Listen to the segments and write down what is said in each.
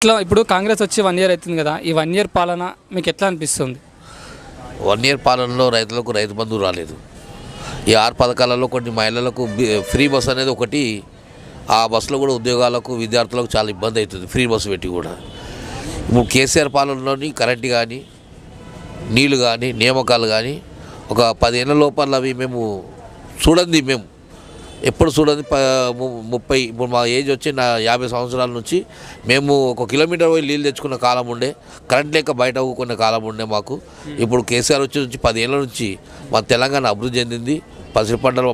ఇట్లా ఇప్పుడు కాంగ్రెస్ వచ్చి 1 ఇయర్ అవుతుంది కదా, ఈ 1 ఇయర్ పాలన మీకు ఎట్లా అనిపిస్తుంది? 1 ఇయర్ పాలనలో రైతులకు రైతు బంధు రాలేదు. ఈ 6 పథకాలలో కొన్ని మహిళలకు ఫ్రీ బస్ అనేది ఒకటి, ఆ బస్సులో కూడా ఉద్యోగాలకు విద్యార్థులకు చాలా ఇబ్బంది అవుతుంది ఫ్రీ బస్సు పెట్టి కూడా. ఇప్పుడు కేసీఆర్ పాలనలోని కరెంటు కానీ నీళ్లు కానీ నియామకాలు కానీ ఒక 10 ఏళ్ళ లోపల అవి మేము ఎప్పుడు చూడండి 30 ఇప్పుడు మా ఏజ్ వచ్చి నా 50 సంవత్సరాల నుంచి మేము 1 కిలోమీటర్ పోయి నీళ్ళు తెచ్చుకున్న కాలం ఉండే, కరెంట్ లేక బయట ఊకున్న కాలం ఉండే మాకు. ఇప్పుడు కేసీఆర్ వచ్చి 10 ఏళ్ళ నుంచి మా తెలంగాణ అభివృద్ధి చెందింది. పసిరి పంటలు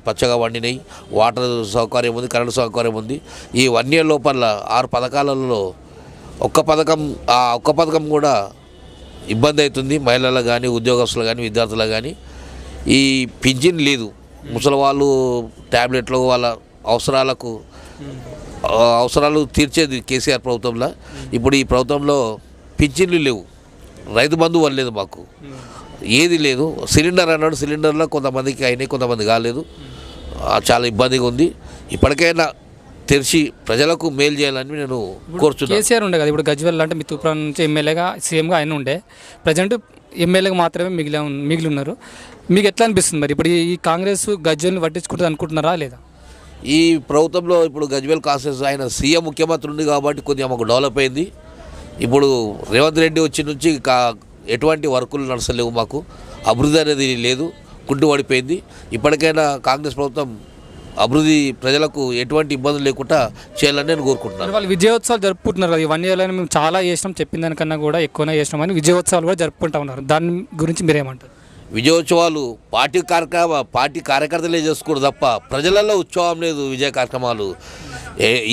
పచ్చగా పండినాయి, వాటర్ సౌకర్యం ఉంది, కరెంటు సౌకర్యం ఉంది. ఈ 1 ఇయర్ లోపల 6 పథకాలలో ఒక్క పథకం కూడా ఇబ్బంది అవుతుంది మహిళలకు కానీ ఉద్యోగస్తులు కానీ విద్యార్థులకు కానీ. ఈ పింఛన్ లేదు, ముసలి వాళ్ళు ట్యాబ్లెట్లు వాళ్ళ అవసరాలు తీర్చేది కేసీఆర్ ప్రభుత్వంలో. ఇప్పుడు ఈ ప్రభుత్వంలో పింఛన్లు లేవు, రైతు బంధు వల్లేదు, మాకు ఏది లేదు. సిలిండర్ అన్నాడు, సిలిండర్లో కొంతమందికి అయినాయి, కొంతమంది కాలేదు. చాలా ఇబ్బందిగా ఉంది. ఇప్పటికైనా తెరిచి ప్రజలకు మేలు చేయాలని నేను కోరుతున్నాను. కేసీఆర్ ఉండే కదా, ఇప్పుడు గజ్వేల్ అంటే మీ తూప్రాన్ నుంచి ఎమ్మెల్యేగా సీఎంగా ఆయన ఉండే, ప్రజెంట్ ఎమ్మెల్యేగా మాత్రమే మిగిలి ఉన్నారు. మీకు ఎట్లా అనిపిస్తుంది మరి ఇప్పుడు ఈ కాంగ్రెస్ గజ్వేల్ని పట్టించుకుంటుంది అనుకుంటున్నారా లేదా? ఈ ప్రభుత్వంలో ఇప్పుడు గజ్వేల్ కాన్స్టిట్యూన్సీ ఆయన సీఎం ముఖ్యమంత్రి ఉంది కాబట్టి కొద్దిగా మాకు డెవలప్ అయింది. ఇప్పుడు రేవంత్ రెడ్డి వచ్చి నుంచి ఎటువంటి వర్కులు నడసలేవు, మాకు అభివృద్ధి అనేది లేదు, కుంటు పడిపోయింది. ఇప్పటికైనా కాంగ్రెస్ ప్రభుత్వం అభివృద్ధి ప్రజలకు ఎటువంటి ఇబ్బందులు లేకుండా చేయాలని నేను కోరుకుంటున్నాను. వాళ్ళు విజయోత్సవాలు జరుపుకుంటున్నారు కదా, ఈ 1 ఇయర్లో మేము చాలా చేసినాం, చెప్పిన దానికన్నా కూడా ఎక్కువనే చేసినామని విజయోత్సవాలు కూడా జరుపుకుంటా ఉన్నారు. దాని గురించి మీరేమంటారు? విజయోత్సవాలు పార్టీ కార్యకర్తలే చేసుకోరు తప్ప ప్రజలలో ఉత్సవం లేదు. విజయ కార్యక్రమాలు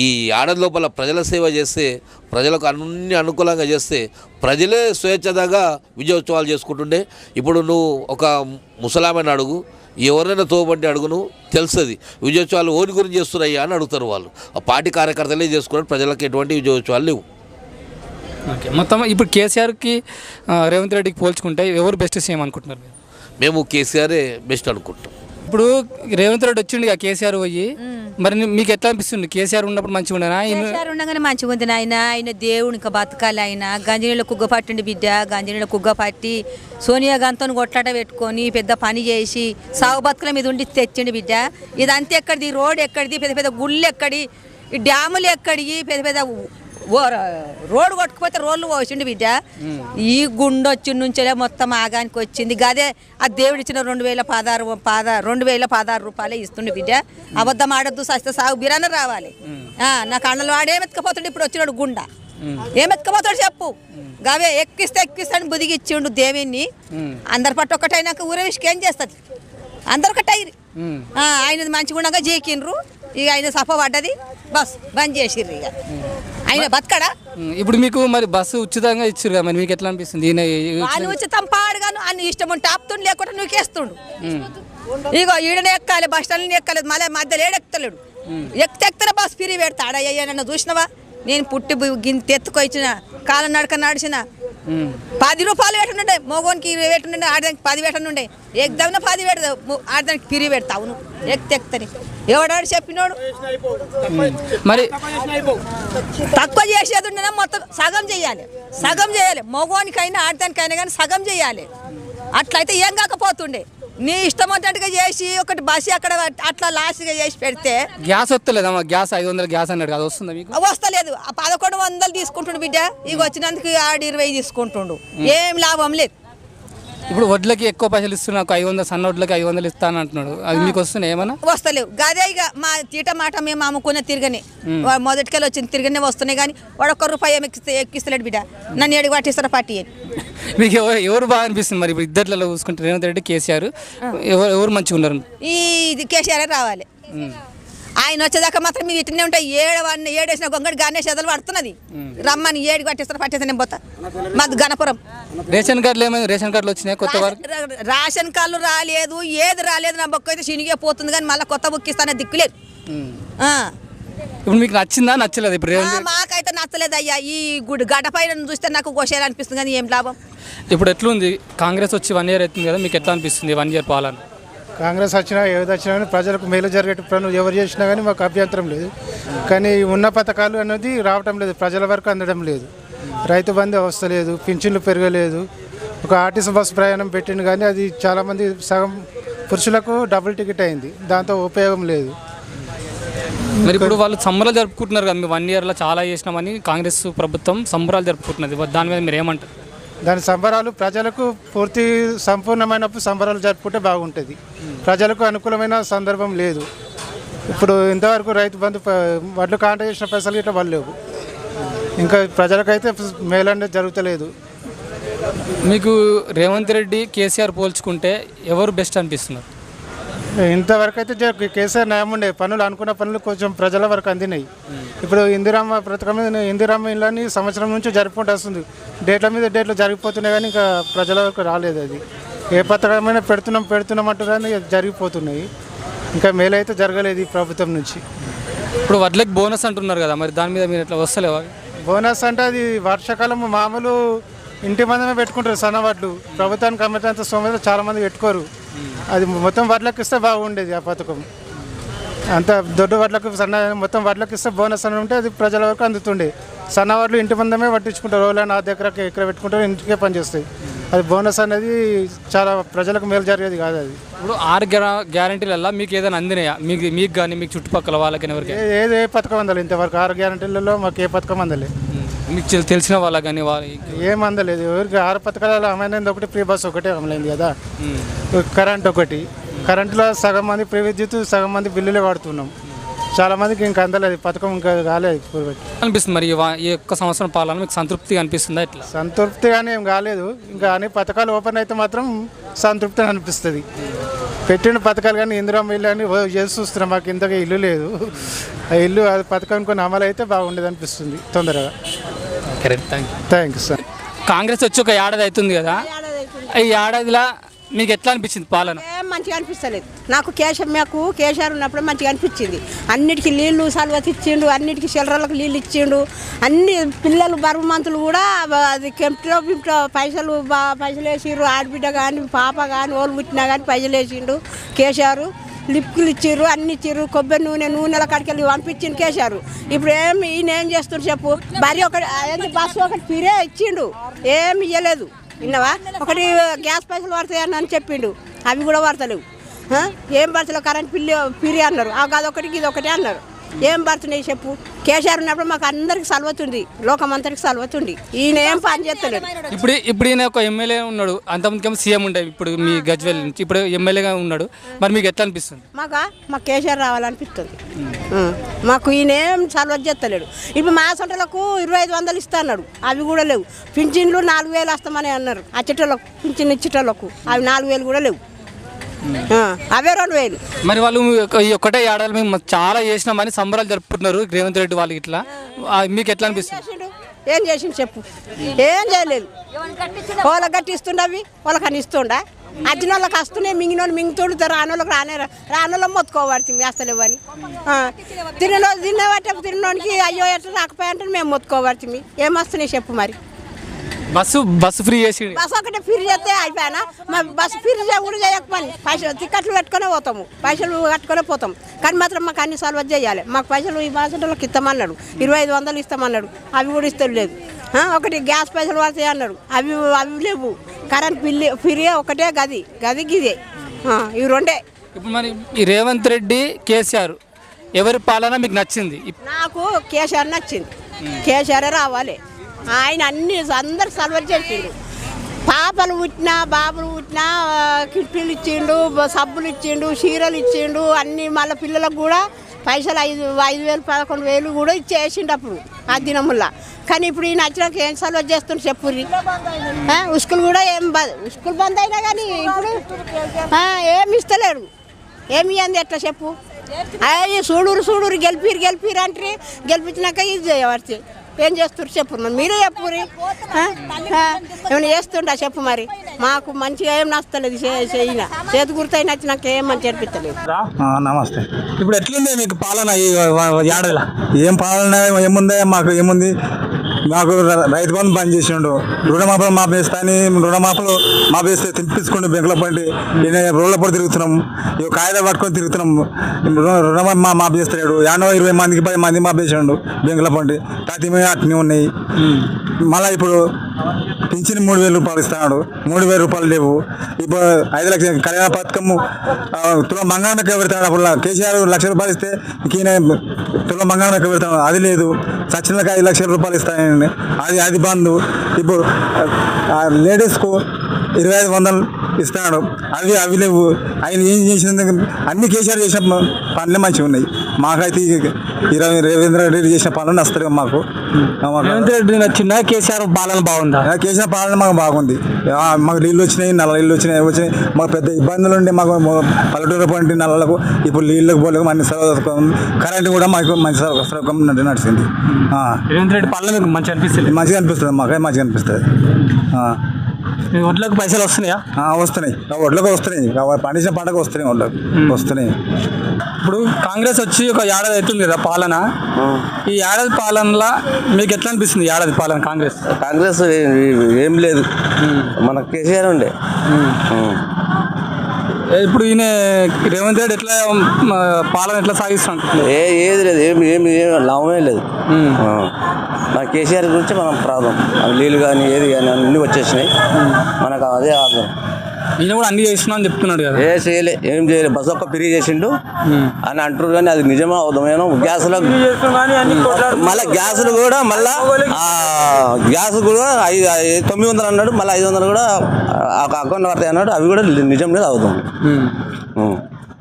ఈ ఏడాది లోపల ప్రజల సేవ చేస్తే, ప్రజలకు అన్ని అనుకూలంగా చేస్తే ప్రజలే స్వేచ్ఛగా విజయోత్సవాలు చేసుకుంటుండే. ఇప్పుడు నువ్వు ఒక ముసలామెను అడుగు, ఎవరైనా తోబండి అడుగును తెలుస్తుంది విజయోత్సవాలు ఓని గురించి చేస్తున్నాయ్యా అని అడుగుతారు వాళ్ళు. ఆ పార్టీ కార్యకర్తలే చేసుకున్నారు, ప్రజలకు ఎటువంటి విజయోత్సవాలు లేవు. ఓకే, మొత్తం ఇప్పుడు కేసీఆర్కి రేవంత్ రెడ్డికి పోల్చుకుంటే ఎవరు బెస్ట్ సీఎం అనుకుంటున్నారు? మేము కేసీఆరే బెస్ట్ అనుకుంటాం. ఇప్పుడు రేవంత్ రెడ్డి వచ్చిండు కేసీఆర్ పోయి, మరి మీకు ఎట్లా అనిపిస్తుంది? కేసీఆర్ ఉన్నప్పుడు మంచిగా ఉండేనా? కేసీఆర్ ఉండగానే మంచిగా ఉంది ఆయన దేవుడు ఇంకా బతకాలి. ఆయన గంజినీళ్ళ కుగ్గ పట్టిండి బిడ్డ, గంజినీళ్ళ కుగ్గ పట్టి సోనియా గాంధీతో కొట్లాట పెట్టుకొని పెద్ద పని చేసి సాగు బతుకుల మీద ఉండి తెచ్చిండి బిడ్డ. ఇదంతా ఎక్కడిది? రోడ్ ఎక్కడిది? పెద్ద పెద్ద గుళ్ళు ఎక్కడి? ఈ డ్యాములు ఎక్కడి? పెద్ద పెద్ద రోడ్డు కొట్టుకుపోతే రోడ్లు పోసిండు బిడ్డ. ఈ గుండొచ్చి నుంచే మొత్తం ఆగానికి వచ్చింది. గదే ఆ దేవుడు ఇచ్చిన 2016 రూపాయలే ఇస్తుండే బిడ్డ. అబద్ధం ఆడద్దు, సస్త సాగు బిరాన రావాలి. నా కళ్ళలో ఆడేమెత్తుకపోతుండే, ఇప్పుడు వచ్చినాడు గుండా ఏమెత్తుకపోతాడు చెప్పు. గవే ఎక్కిస్తాను బుదిగిచ్చిండు దేవుణ్ణి. అందరి పట్టు ఒక్కటైనాక ఊరే విషయం ఏం చేస్తుంది? అందరు ఒకటైరు. ఆయనది మంచిగా ఉండగా జీకిండ్రు, ఇక ఆయన సఫ పడ్డది, బస్ బంద్ చేసిర్రు. ఇక ఆయన బతకడా? ఇప్పుడు మీకు మరి బస్సు ఉచితంగా ఇచ్చారు కదా, మరి మీకు ఎట్లా అనిపిస్తుంది? వాళ్ళు ఉచితం పాడుగాను అన్ని ఇష్టం ఉంటే ఆపుతుండు, లేకుండా నువ్వుకేస్తుండు. ఇగో ఈడనే ఎక్కాలి, బస్ స్టాండ్ ఎక్కలేదు, మళ్ళీ మధ్యలో ఏడెక్కలేడు. ఎక్కితే బస్ ఫిరి పెడతాడా? అయ్యా నన్ను చూసినవా? నేను పుట్టి గింత ఎత్తుకొచ్చిన కాలం నడక నడిచిన 10 రూపాయలు పెట్టుండే, మగోనికి 20 పెట్టుండే, ఆడదానికి 10 పెట్టనుండే. ఎగ్దామిన 10 పెడతావు, ఆడదానికి ఫిరి పెడతావు నువ్వు ఎక్కితేని. ఎవడాడు చెప్పినోడు? మరి తక్కువ చేసేది ఉండేనా? మొత్తం సగం చేయాలి. మగోనికైనా ఆడదానికైనా కానీ సగం చేయాలి. అట్లయితే ఏం కాకపోతుండే. నీ ఇష్టం వచ్చినట్టుగా చేసి ఒకటి బస్సు అక్కడ అట్లా లాస్ట్గా చేసి పెడితే గ్యాస్ వస్తలేదమ్మా. గ్యాస్ 500 గ్యాస్ అన్నాడు కదా, వస్తుందా మీకు? వస్తలేదు. 1100 తీసుకుంటుండు బిడ్డ. ఇక వచ్చినందుకు 20 తీసుకుంటుండు, ఏం లాభం లేదు. ఇప్పుడు వడ్లకి ఎక్కువ పైసలు ఇస్తున్నా, 500 సన్న వడ్లకి 500 ఇస్తాను అంటున్నాడు. అది మీకు వస్తున్నాయి ఏమన్నా? వస్తలేవు. గదే ఇక మా తీట మాట మేము అమ్ముకునే తిరగని మొదటికెళ్ళి వచ్చింది తిరగనే వస్తున్నాయి. కానీ వాడు ₹1 ఎక్కిస్తలేడు బిడ్డ. నన్ను ఏడికి పట్టిస్తారా పార్టీ అని. మీకు ఎవరు బాగా అనిపిస్తుంది మరి? ఇప్పుడు ఇద్దరిలో చూసుకుంటే రేవంత్ రెడ్డి, కేసీఆర్, ఎవరు మంచిగా ఉన్నారు? ఇది కేసీఆర్ రావాలి. ఆయన వచ్చేదాకా మాత్రం మీరు ఇట్లనే ఉంటాయి. ఏడేసిన గొంగడి గానే చెదలు పడుతున్నది. రమ్మని ఏడికి పట్టేస్తాను నేను పోతా. మాది గణపురం. రేషన్ కార్డులు ఏమైనా? రేషన్ కార్డులు వచ్చినాయి కొత్త వారు? రేషన్ కార్డులు రాలేదు, ఏది రాలేదు. నా బొక్క అయితే చినిగే పోతుంది, కానీ మళ్ళీ కొత్త బుక్ ఇస్తానే దిక్కులేదు. ఇప్పుడు మీకు నచ్చిందా నచ్చలేదు? ఇప్పుడు మాకైతే నచ్చలేదు అయ్యా. ఈ గడ్డ పైన చూస్తే నాకు గోషేయాలి అనిపిస్తుంది, కానీ ఏం లాభం. ఇప్పుడు ఎట్లుంది? కాంగ్రెస్ వచ్చి 1 ఇయర్ అవుతుంది కదా, మీకు ఎట్లా అనిపిస్తుంది 1 ఇయర్ పాలన? కాంగ్రెస్ వచ్చినా ఏది వచ్చినా కానీ ప్రజలకు మేలు జరిగేట పనులు ఎవరు చేసినా కానీ మాకు అభ్యంతరం లేదు. కానీ ఉన్న పథకాలు అనేది రావటం లేదు, ప్రజల వరకు అందడం లేదు. రైతు బంధు వస్తలేదు, పింఛన్లు పెరగలేదు. ఒక ఆర్టీసీ బస్సు ప్రయాణం పెట్టింది కానీ అది చాలామంది సగం పురుషులకు డబుల్ టికెట్ అయింది, దాంతో ఉపయోగం లేదు. మరి ఇప్పుడు వాళ్ళు సంబరాలు జరుపుకుంటున్నారు కదా, 1 ఇయర్లో చాలా చేసినామని కాంగ్రెస్ ప్రభుత్వం సంబరాలు జరుపుకుంటున్నది. దాని మీద మీరు ఏమంటారు? దాని సంబరాలు ప్రజలకు పూర్తి సంపూర్ణమైనప్పుడు సంబరాలు జరుపుకుంటే బాగుంటుంది. ప్రజలకు అనుకూలమైన సందర్భం లేదు. ఇప్పుడు ఇంతవరకు రైతు బంధు వడ్లు కాంట చేసిన పైసలు ఇట్లా పడలేవు. ఇంకా ప్రజలకైతే మేలనేది జరుగుతలేదు. మీకు రేవంత్ రెడ్డి కేసీఆర్ పోల్చుకుంటే ఎవరు బెస్ట్ అనిపిస్తున్నారు? ఇంతవరకు అయితే కేసీఆర్ న్యాయం ఉండే, పనులు అనుకున్న పనులు కొంచెం ప్రజల వరకు అందినాయి. ఇప్పుడు ఇందిరమ్మ పథకం మీద ఇందిరమ్మ ఇళ్ళని సంవత్సరం నుంచి జరుపుకుంటూ వస్తుంది. డేట్ల మీద డేట్లు జరిగిపోతున్నాయి కానీ ఇంకా ప్రజల వరకు రాలేదు. అది ఏ పథకమైనా పెడుతున్నాం అంటూ కానీ జరిగిపోతున్నాయి. ఇంకా మేలైతే జరగలేదు ఈ ప్రభుత్వం నుంచి. ఇప్పుడు వడ్లకి బోనస్ అంటున్నారు కదా, మరి దాని మీద మీరు ఎట్లా వస్తలేవా? బోనస్ అంటే అది వర్షాకాలం మామూలు ఇంటి మందమే పెట్టుకుంటారు సన్నవడ్లు. ప్రభుత్వానికి అమ్మేంత సోమత చాలామంది పెట్టుకోరు. అది మొత్తం వడ్లకు ఇస్తే బాగుండేది ఆ పథకం. అంత దొడ్డు వడ్లకు మొత్తం వడ్లకు ఇస్తే బోనస్ అని ఉంటే అది ప్రజల వరకు అందుతుండే. సన్నవడ్లు ఇంటి మందమే పట్టించుకుంటారు, రోజులైనా 10 ఎకరా పెట్టుకుంటారు, ఇంటికే పనిచేస్తాయి. అది బోనస్ అనేది చాలా ప్రజలకు మేలు జరిగేది కాదు. అది ఇప్పుడు 6 గ్యారంటీలల్లో మీకు ఏదైనా అందినాయా? మీకు కానీ మీకు చుట్టుపక్కల వాళ్ళకి ఎవరికి ఏ పథకం అందలేదు ఇంతవరకు. 6 గ్యారంటీలలో మాకు ఏ పథకం అందలేదు. మీకు తెలిసిన వాళ్ళకి కానీ ఏం అందలేదు. ఎవరికి 6 పథకాలలో అమైనది ఒకటి, ఫ్రీ బస్ ఒకటే అమలైంది కదా. కరెంట్ ఒకటి, కరెంటులో సగం మంది ఫ్రీ విద్యుత్, సగం మంది బిల్లులే వాడుతున్నాం. చాలా మందికి ఇంకా అందలేదు పథకం, ఇంకా కాలేదు. అనిపిస్తుంది మరి ఈ ఒక్క సంవత్సరం పాలన మీకు సంతృప్తిగా అనిపిస్తుందా? ఇట్లా సంతృప్తిగానే ఏం కాలేదు. ఇంకా అన్ని పథకాలు ఓపెన్ అయితే మాత్రం సంతృప్తిగా అనిపిస్తుంది. పెట్టిన పథకాలు కానీ ఇందిరమ్మ ఇల్లు అని చేసి చూస్తున్నాం. మాకు ఇంతగా ఇల్లు లేదు. ఆ ఇల్లు అది పథకం కొన్ని అమలు అయితే బాగుండేది అనిపిస్తుంది తొందరగా. Correct, thank you sir. Congress వచ్చి ఒక ఏడాది అవుతుంది కదా, ఈ ఏడాదిలో మీకు ఎట్లా అనిపించింది పాలన? ఏం మంచిగా అనిపిస్తలేదు నాకు. కేసీఆర్ ఉన్నప్పుడు మంచిగా అనిపించింది. అన్నిటికీ నీళ్లు సలవతి ఇచ్చిండు, అన్నిటికీ చిల్లరలకు నీళ్ళు ఇచ్చిండు. అన్ని పిల్లలు బరువు మంతులు కూడా అది కెంప్లో పైసలు వేసిండ్రు. ఆడబిడ్డ కానీ పాప కానీ ఓళ్ళు పుట్టినా కానీ పైసలు వేసిండు కేసీఆర్. లిప్కులు ఇచ్చిర్రు, అన్ని ఇచ్చిర్రు. కొబ్బరి నూనెల కాడికి పంపించిండు కేసీఆర్. ఇప్పుడు ఈయన ఏం చేస్తుండ్రు చెప్పు? భార్య ఒకటి బస్సు ఒకటి ఫిరే ఇచ్చిండు, ఏమి ఇవ్వలేదు. విన్నావా? ఒకటి గ్యాస్ పైసలు పడతాయని అని చెప్పిండు, అవి కూడా పడతలేవు. ఏం పడతలేవు? కరెంట్ బిల్లు ఫిరి అన్నారు, అదొకటి ఇదొకటి అన్నారు. ఏం పడుతున్నాయి చెప్పు? కేసీఆర్ ఉన్నప్పుడు మాకు అందరికి సలవతుంది, లోకమంతరికి సలవతుంది. ఈయన ఏం పని చేస్తలేడు. ఇప్పుడు ఈయన ఒక ఎమ్మెల్యే ఉన్నాడు, అంతమందికి సీఎం ఉండే. ఇప్పుడు మీ గజ్వేల్ నుంచి ఇప్పుడు ఎమ్మెల్యేగా ఉన్నాడు, మరి మీకు ఎట్లా అనిపిస్తుంది? మాకు కేసీఆర్ రావాలనిపిస్తుంది. మాకు ఈయన ఏం సలవత్ చేస్తలేడు. ఇప్పుడు మా సొంటలకు 2500 ఇస్తా అన్నాడు, అవి కూడా లేవు. పింఛన్లు 4000 వస్తామని అన్నారు. అచ్చేటోళ్ళకు పింఛన్ ఇచ్చేటోళ్ళకు అవి 4000 కూడా లేవు, అవే 2000. మరి వాళ్ళు ఈ ఒక్కటే ఏడాది మేము చాలా చేసినామని సంబరాలు జరుపుకుంటున్నారు రేవంత్ రెడ్డి వాళ్ళకి. ఇట్లా మీకు ఎట్లా అనిపిస్తుంది? ఏం చేసిండు చెప్పు? ఏం చేయలేదు. వాళ్ళకి గట్టిస్తుండే, అవి వాళ్ళకి అని ఇస్తుండా? అచ్చిన వాళ్ళకి వస్తున్నాయి, మింగినోళ్ళు మింగుతుండు, రానోళ్ళకి రానోళ్ళ మొత్తుకోబడుతుంది వేస్తలేవు అని. తిన్నోడికి అయ్యో ఎట్లా రాకపోయాయంటే మేము మొత్తుకోబడుతుంది. ఏం వస్తున్నాయి చెప్పు? మరి బస్సు ఫ్రీ చేసి బస్సు ఒకటే ఫ్రీ చేస్తే అయిపోయానా? మరి బస్సు ఫ్రీ కూడా చేయకపోయి పైసలు టికెట్లు పెట్టుకునే పోతాము, పైసలు కట్టుకునే పోతాం. కానీ మాత్రం మాకు అన్ని సాల్వ్ చేయాలి. మాకు పైసలు ఈ బాసంటోళ్ళకి ఇస్తామన్నాడు, 2500 ఇస్తామన్నాడు, అవి కూడా ఇస్తలేదు. ఒకటి గ్యాస్ పైసలు పడతాయి అన్నాడు, అవి లేవు. కరెంట్ బిల్లు ఫ్రీ ఒకటే, గదికి ఇదే, ఇవి రెండే. ఇప్పుడు మరి ఈ రేవంత్ రెడ్డి కేసీఆర్ ఎవరి పాలన మీకు నచ్చింది? నాకు కేసీఆర్ నచ్చింది. కేసీఆర్ రావాలి. ఆయన అందరు సల్వర్ చేసిండు. పాపలు పుట్టినా బాబులు పుట్టినా కిట్టీలు ఇచ్చిండు, సబ్బులు ఇచ్చిండు, చీరలు ఇచ్చిండు, అన్ని మళ్ళీ పిల్లలకు కూడా పైసలు 5,000 11,000 కూడా ఇచ్చేసిండు అప్పుడు ఆ దినముల్లా. కానీ ఇప్పుడు ఈయన వచ్చినాక ఏం సల్వర్ చేస్తుండ్రు చెప్పుర్రి? ఉస్కులు కూడా ఉస్కులు బంద్ అయినా కానీ ఇప్పుడు ఏమి ఇస్తలేడు. ఏమి అంది ఎట్లా చెప్పు? అయ్యి చూడూరు గెలిపిరు అంటే గెలిపించినాక ఇది చేయవచ్చు. ఏం చేస్తారు చెప్పు? మీరే చెప్పురి. ఏమైనా చేస్తుంటా చెప్పు? మరి మాకు మంచిగా ఏం నచ్చలేదు. చేయిన చేతి గుర్తయి నచ్చినాక ఏం మంచి అనిపించలేదు. నమస్తే. ఇప్పుడు ఎట్లుంది మీకు పాలన ఈ ఏడాదిలో? ఏం పాలన ఏముంది? మాకు ఏముంది? మాకు రైతు బంధు బంద్ చేసిండు, రుణమాఫీలు మాపేస్తా అని రుణమాఫీలు మాపేస్తే తినిపించుకుంటూ బెంకుల పండి రోడ్ల పొడి తిరుగుతున్నాం, ఇక కాగితాలు పట్టుకొని తిరుగుతున్నాం. రుణమాఫీ మాఫీ చేస్తాడు, 20 మందికి 10 మంది మాపేసాడు బెంకుల పండి, ప్రతి అట్నే ఉన్నాయి. మళ్ళీ ఇప్పుడు పింఛన్ 3,000 రూపాయలు ఇస్తున్నాడు, 3,000 రూపాయలు లేవు. ఇప్పుడు 5 లక్షల కళ్యాణ పథకము తులం బంగారానికి పెడతాడు. అప్పుడు కేసీఆర్ 1,00,000 రూపాయలు ఇస్తే ఈయన తులం బంగారానికి పెడతాడు, అది లేదు. సచిన్లకు 5 లక్షల రూపాయలు ఇస్తాయండి, అది బంద్. ఇప్పుడు లేడీస్కు 2,500 ఇస్తున్నాడు, అవి లేవు. ఆయన ఏం చేసిన అన్ని కేసీఆర్ చేసిన పనులే మంచిగా ఉన్నాయి. మాకైతే రేవేంద్ర రెడ్డి చేసిన పనులు నచ్చలేదు మాకు. రేవంత్ రెడ్డి నచ్చిందా, కేసీఆర్ పాలన బాగుందా? కేసీఆర్ పాలన మాకు బాగుంది. మాకు నీళ్ళు వచ్చినాయి, నల్ల నీళ్ళు వచ్చినాయి. మాకు పెద్ద ఇబ్బందులు ఉండే మాకు పల్లెటూరు పంటి నల్లలకు. ఇప్పుడు నీళ్ళకి పోలేక మంచి సౌకర్యం, కరెంట్ కూడా మాకు మంచి సౌకర్యం నడిచింది. రేవంత్ రెడ్డి పాలన మీకు మంచిగా అనిపిస్తుంది? మంచిగా అనిపిస్తుంది, మాకే మంచిగా అనిపిస్తుంది. ఒడ్లకు పైసలు వస్తున్నాయా? వస్తున్నాయి, ఒడ్లకు వస్తున్నాయి, పండించిన పంటకు వస్తున్నాయి, ఒడ్లకు వస్తున్నాయి. ఇప్పుడు కాంగ్రెస్ వచ్చి ఒక ఏడాది అవుతుంది కదా పాలన, ఈ ఏడాది పాలనలో మీకు ఎట్లా అనిపిస్తుంది? ఏడాది పాలన కాంగ్రెస్ ఏం లేదు, మన కేసీఆర్ ఉండే. ఇప్పుడు ఈయన రేవంత్ రెడ్డి ఎట్లా పాలన ఎట్లా సాగిస్తాడు? ఏది లేదు, ఏమి లాభమే లేదు. మన కేసీఆర్ గురించి మనం ప్రాబ్లం, నీళ్ళు కానీ ఏది కానీ అన్నీ వచ్చేసినాయి మనకు, అదే ఆధారం. ఈయన కూడా అన్ని చేస్తున్నా అని చెప్తున్నాడు కదా. ఏం చేయలే, బస్ ఒక్క ఫ్రీ చేసిండు అని అంటారు కానీ అది నిజమా అవుతామేనో. గ్యాస్లో మళ్ళీ గ్యాసులు కూడా గ్యాస్ కూడా 900 అన్నాడు, మళ్ళీ 500 కూడా అకౌంట్ పడతాయి అన్నాడు, అవి కూడా నిజం లేదు అవుతాం.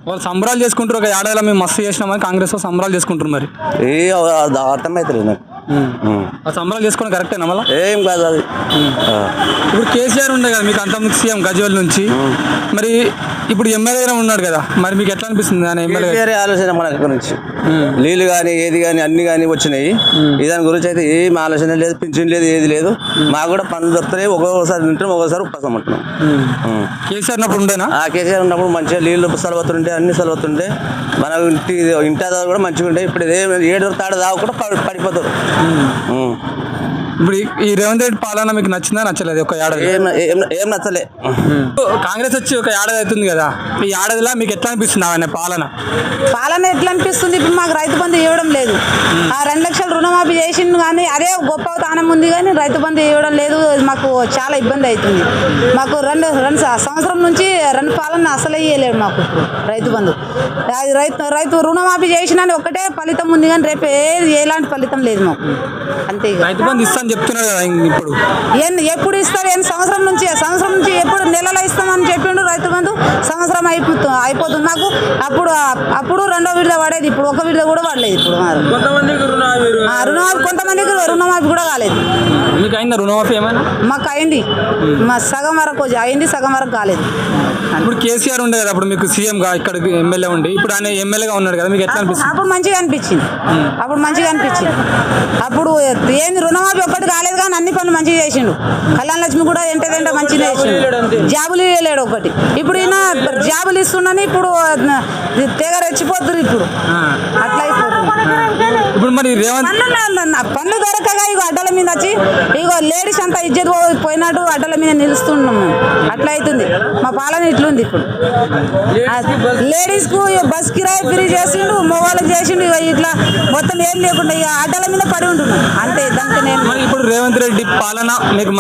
వాళ్ళు సంబరాలు చేసుకుంటారు, ఒక ఏడాదిలో మేము మస్తు చేసినామని కాంగ్రెస్ సంబరాలు చేసుకుంటారు. మరి అర్థమవుతలేదు నాకు. సంబరాలు చేసుకోవడం కరెక్టేనా? మళ్ళీ ఏం కాదు అది. ఇప్పుడు కేసీఆర్ ఉండే కదా మీకు అంతకుముందు సీఎం గజ్వేల్ నుంచి, మరి ఇప్పుడు ఎమ్మెల్యే ఉన్నాడు కదా, మరి మీకు ఎట్లా అనిపిస్తుంది ఆయన ఎమ్మెల్యే ఆలోచన మన గురించి? నీళ్ళు కానీ ఏది కానీ అన్ని కానీ వచ్చినాయి, దాని గురించి అయితే ఏం ఆలోచన లేదు, పింఛన్ లేదు, ఏది లేదు. మాకు కూడా పనులు దొరుకుతాయి, ఒక్కొక్కసారి తింటాం, ఒక్కొక్కసారి ఉపవాసం ఉంటున్నాం. కేసీఆర్ ఉన్నప్పుడు ఉండేనా? కేసీఆర్ ఉన్నప్పుడు మంచిగా నీళ్ళు సలవతుంటే అన్ని సలవతుంటే మన ఇంటి ఆధారాలు కూడా మంచిగా ఉంటాయి. ఇప్పుడు 7 తాడు దాకా కూడా పడిపోతారు. ఇప్పుడు ఈ రేవంత్ రెడ్డి పాలన మీకు నచ్చిందా నచ్చలేదు? ఒక ఏడాది ఏం నచ్చలే. కాంగ్రెస్ వచ్చి ఒక ఏడాది అవుతుంది కదా, ఈ ఏడాదిలో మీకు ఎట్లా అనిపిస్తుంది ఆయన పాలన ఎట్లా అనిపిస్తుంది? ఇప్పుడు మాకు రైతు బంధు ఇవ్వడం లేదు, ఆ 2 లక్షలు రుణమాఫీ చేసిండు కానీ అదే గొప్ప తానం ఉంది కానీ రైతు బంధు ఇవ్వడం లేదు. మాకు చాలా ఇబ్బంది అవుతుంది. మాకు రెండు సంవత్సరం నుంచి 2 పాలన అసలు ఇవ్వలేడు మాకు రైతు బంధు. అది రైతు రుణమాఫీ చేసిన ఒకటే ఫలితం ఉంది కానీ రేపు ఎలాంటి ఫలితం లేదు మాకు. అంతే. రైతు బంధు ఇస్తాను చెప్తున్నారు కదా, ఇప్పుడు ఎప్పుడు ఇస్తారు? సంవత్సరం నుంచి ఎప్పుడు నెలలో ఇస్తామని చెప్పిండు. రైతు బంధు సంవత్సరం అయిపోతుంది మాకు. అప్పుడు 2వ విడత పడేది, ఇప్పుడు 1 విడత కూడా పడలేదు. ఇప్పుడు కొంతమందికి రుణమాఫీ కూడా కాలేదు. మీకు అయిందా రుణమాఫీ ఏమైనా? మాకు అయింది, మా సగం వరకు అయింది, సగం వరకు కాలేదు. ఇప్పుడు కేసీఆర్ ఉండే కదా, అప్పుడు మీకు సీఎంగా ఇక్కడ ఎమ్మెల్యే ఉండి, ఇప్పుడు ఆయన ఎమ్మెల్యేగా ఉన్నాడు కదా, మీకు ఎట్లా అనిపిస్తుంది? అప్పుడు మంచిగా అనిపించింది. అప్పుడు ఏంది రుణమాఫీ ఒక్కటి కాలేదు కానీ అన్ని పనులు మంచిగా చేసిండు. కళ్యాణ లక్ష్మి కూడా ఎంటే మంచిగా చేసిండు. జాబులు ఇవ్వలేడు ఒకటి. ఇప్పుడు ఈయన జాబులు ఇస్తుండని ఇప్పుడు తెగ రెచ్చిపోతున్నారు. ఇప్పుడు అట్లా అయిపోతుంది. ఇప్పుడు మరి పనులు దొరకగా ఇగో అడ్డల మీద వచ్చి ఇగో లేడీస్ అంతా ఇజ్జత్ పోయినట్టు అడ్డల మీద నిలుస్తున్నాం మేము. అట్లా అవుతుంది మా పాలన. ఇట్లుంది ఇప్పుడు. లేడీస్ కు బస్ కిరాయి ఫ్రీ చేసిండు, మగవాళ్ళకి చేసిండు. ఇట్లా మొత్తం ఏం లేకుండా ఇక అడ్డల మీద పడి ఉంటున్నాం అంతే. దానికి నేను ఇప్పుడు రేవంత్ రెడ్డి పాలన మీకు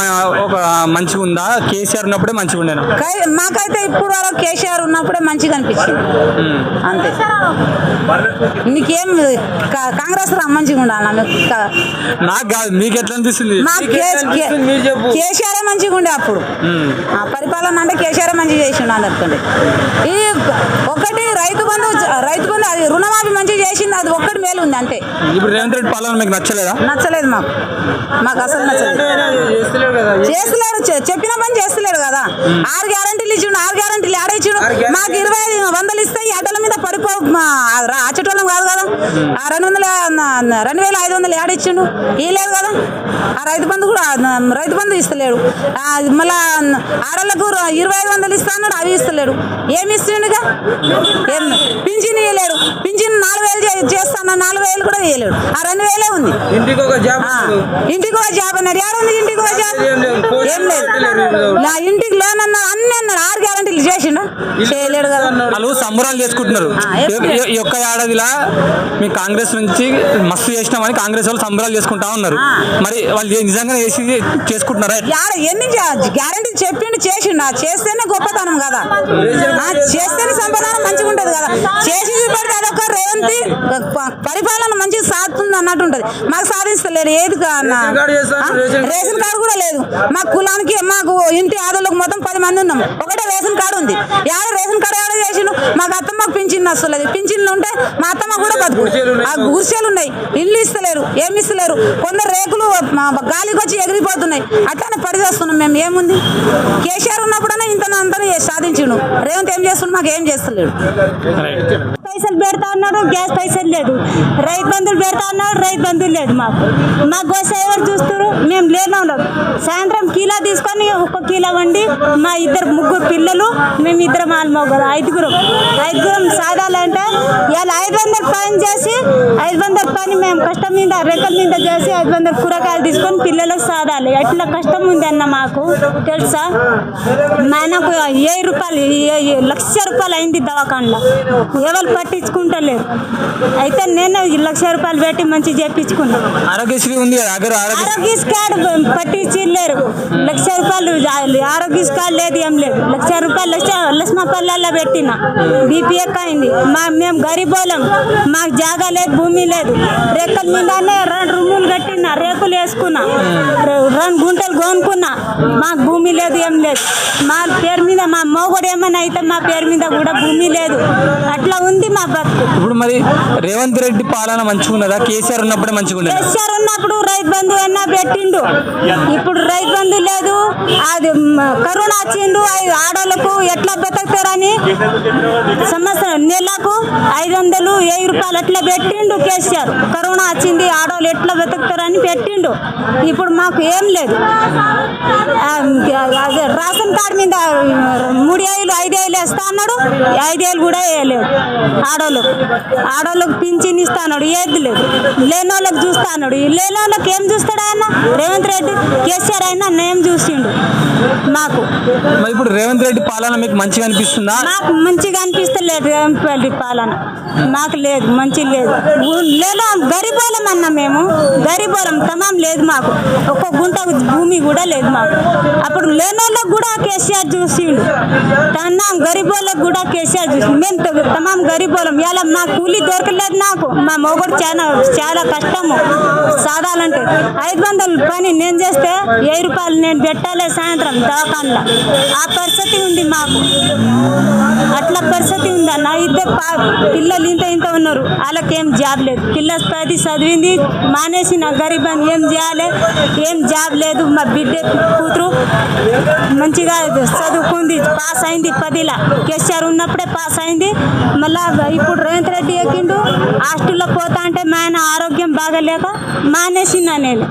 ఒక మంచిగా ఉందా? కేసీఆర్ ఉన్నప్పుడే మంచిగా ఉండేనా? మాకైతే ఇప్పుడు వరకు కేసీఆర్ ఉన్నప్పుడే మంచిగా అనిపించింది అంతే. నీకేం కాంగ్రెస్ మంచిగా ఉండాలి నాకు కాదు, మీకు ఎట్లా అనిపిస్తుంది? కేసీఆర్ మంచిగా ఉండే అప్పుడు పరిపాలన అంటే కేసీఆర్ మంచిగా చేసిండు అందరికంటే. ఈ ఒకటి రైతు బంధు అది రుణమాఫీ మంచిగా చేసింది, అది ఒక్కటి మేలు ఉంది అంతే. ఇప్పుడు రేవంత్ రెడ్డి పాలన మీకు నచ్చలేదా? నచ్చలేదు మాకు అసలు నచ్చలేదు. చేస్తలేడు, చెప్పిన పని చేస్తలేడు కదా. 6 గ్యారంటీలు ఇచ్చిండు, 6 గ్యారంటీలు ఆడ ఇచ్చిండు. మాకు 25 వందలు ఇస్తే ఈ అడ్డల మీద పడిపో ఆచటోళ్ళం కాదు కదా. ఆ 2,500 ఏడిచ్చిండు ఇవ్వలేదు కదా. ఆ రైతు బంధు కూడా రైతు బంధు ఇస్తలేడు. మళ్ళా ఆడలకు 2,500 ఇస్తా అన్నాడు, అవి ఇస్తలేడు. ఏమి ఇస్తుండగా ఏం పింఛన్ ఇవ్వలేడు. పింఛన్ 4,000 చేస్తాను, 4,000 కూడా ఇవ్వలేడు. ఆ 2,000 ఉంది. ఇంటికి ఒక జాబ్ అన్నాడు. ఏడుంది ఇంటికి ఒక జాబ్? ఏం లేదు. నా ఇంటికి లోన్ అన్నాడు, అన్ని అన్నాడు. 6 గ్యారెంటీలు చేసిండు, చేయలేడు కదా. వాళ్ళు సంబరాలు చేసుకుంటున్నారు. ఈ ఒక్క ఏడాదిలా మీ కాంగ్రెస్ నుంచి మస్తు చేసినామని కాంగ్రెస్ వాళ్ళు సంబరాలు చేసుకుంటా ఉన్నారు. మరి వాళ్ళు నిజంగా చేసుకుంటున్నారా? ఎన్ని గ్యారెంటీలు చెప్పిండు, చేసిండు. చేస్తేనే గొప్పతనం కదా, చేస్తేనే సంపాదన మంచిగా ఉంటది కదా. చేసి పెడితే అదొక రేవంతి పరిపాలన మంచిగా సాగుతుంది అన్నట్టు ఉంటది. మాకు సాధిస్తలేడు ఏది. రేషన్ కార్డు కూడా లేదు మా కులానికి. మాకు ఇంటి ఆదోళ్ళకు మొత్తం 10 మంది ఉన్నాం, ఒకటే రేషన్ కార్డు ఉంది. రేషన్ కార్డు ఎవడో చేసిండు. మాకు అత్తమ్మకు పింఛన్ వస్తలేదు. పింఛన్లు ఉంటే మా అత్తమ్మ కూడా బతుకు. ఆ గుర్సేలు ఉన్నాయి, ఇల్లు ఇస్తలేరు, ఏమి ఇస్తలేరు. కొందరు రేకులు గాలికి వచ్చి ఎగిరిపోతున్నాయి. అట్లానే పడిచేస్తున్నాం మేము. ఏముంది, కేసీఆర్ ఉన్నప్పుడనే అంతనే సాధించిండు. రేవంత్ ఏం చేస్తుండు, మాకు ఏం చేస్తలేడు. పైసలు పెడతా ఉన్నాడు, గ్యాస్ పైసలు లేదు. రైతు బంధువులు పెడతా ఉన్నాడు, రైతు బంధువులు లేదు. మా గోస ఎవరు చూస్తారు? మేము లేనా ఉన్నాం. సాయంత్రం కిలో తీసుకొని 1 కిలో వండి మా 3 పిల్లలు, మేము 2 ఆల్మోగలు, 5గురం సాధాలంటే ఇలా 500 పని చేసి 500 పని మేము కష్టం మీద రెక్కల మీద చేసి 500 కూరగాయలు తీసుకొని పిల్లలకు సాధాలి. అట్లా కష్టం ఉంది అన్న మాకు తెలుసా. మనకు 1000 రూపాయలు 1,00,000 రూపాయలు అయింది దవాఖానలో, ఎవరు పట్టించుకుంటలేరు. అయితే నేను 1,00,000 రూపాయలు పెట్టి మంచి చేయించుకున్నా. ఆరోగ్యశ్రీ ఉంది, ఆరోగ్యశ్రీ కార్డు పట్టించలేరు. 1,00,000 రూపాయలు ఆరోగ్యశ్రీ కార్డు లేదు, ఏం లేదు. 1,00,000 రూపాయలు లక్ష్మపల్లెల్లో పెట్టిన బీపీ అయింది. మేము గరీబోళం, మాకు జాగా లేదు, భూమి లేదు. రేకుల మీదనే 2 రూములు కట్టిన, రేకులు వేసుకున్నా, 2 గుంటలు కొనుక్కున్నా. మాకు భూమి లేదు, ఏం లేదు. మా పేరు మీద మా మొగుడు ఏమైనా అయితే మా పేరు మీద కూడా భూమి లేదు. అట్లా ఉంది మా బతుకు. ఇప్పుడు మరి రేవంత్ రెడ్డి పాలన మంచిగా ఉన్నదా? కేసీఆర్ ఉన్నప్పుడే మంచిగా ఉన్నదా? కేసీఆర్ ఉన్నప్పుడు రైతు బంధు అన్నా పెట్టిండు, ఇప్పుడు రైతు బంధు లేదు. అది కరోనా వచ్చిండు, ఆడోళ్ళకు ఎట్లా బతుకుతారని సంవత్సరం నెలకు 500, 1000 రూపాయలు అట్లా పెట్టిండు కేసీఆర్. కరోనా వచ్చింది, ఆడోళ్ళు ఎట్లా బతుకుతారని పెట్టిండు. ఇప్పుడు మాకు ఏం లేదు. రేషన్ కార్డు మీద 3,000, 5,000 వేస్తా అన్నాడు, 5,000 కూడా వేయలేదు. ఆడోళ్ళకు పింఛన్ ఇస్తా అన్నాడు, ఏది లేదు. లేనోళ్ళకి చూస్తా అన్నాడు, లేనోళ్ళకి ఏం చూస్తాడు ఆయన రేవంత్ రెడ్డి? కేసీఆర్ అయినా ఏం చూసిండు మాకు. ఇప్పుడు రేవంత్ రెడ్డి పాలన మీకు మంచిగా అనిపిస్తుందా? మాకు మంచిగా అనిపిస్తలేదు రేవంత్ రెడ్డి పాలన. మాకు లేదు, మంచి లేదు. లేదా గరీబోళం అన్నా, మేము గరీబోళం తమాం లేదు. మాకు 1 గుంట భూమి కూడా లేదు మాకు. అప్పుడు లేనోళ్ళకి కూడా కేసీఆర్ చూసిండు, తన్నాం గరీబోళ్ళకి కూడా కేసీఆర్ చూసిండు. మేము తమాం గరీబోళం. ఇలా మా కూలీ దొరకలేదు నాకు. మా మొగుడు చాలా కష్టము సాధాలంటే. 500 పని నేను చేస్తే 1000 రూపాయలు నేను పెట్టాలి సాయంత్రం దవాఖానలో. ఆ పరిస్థితి ఉంది మాకు. అట్లా పరిస్థితి ఉంది అన్న. 2 పిల్లలు ఇంత ఉన్నారు, వాళ్ళకేం జాబ్ లేదు. పిల్ల 10 చదివింది, మానేసిన గరీబ్ ఏం చేయాలి? ఏం జాబ్ లేదు. మా బిడ్డ కూతురు మంచిగా చదువుకుంది, పాస్ అయింది 10ల. కేసీఆర్ ఉన్నప్పుడే పాస్ అయింది. మళ్ళా ఇప్పుడు రేవంత్ రెడ్డి ఎక్కిండు. హాస్టల్లో పోతా అంటే మా ఆయన ఆరోగ్యం బాగాలేక మానేసిన నేను.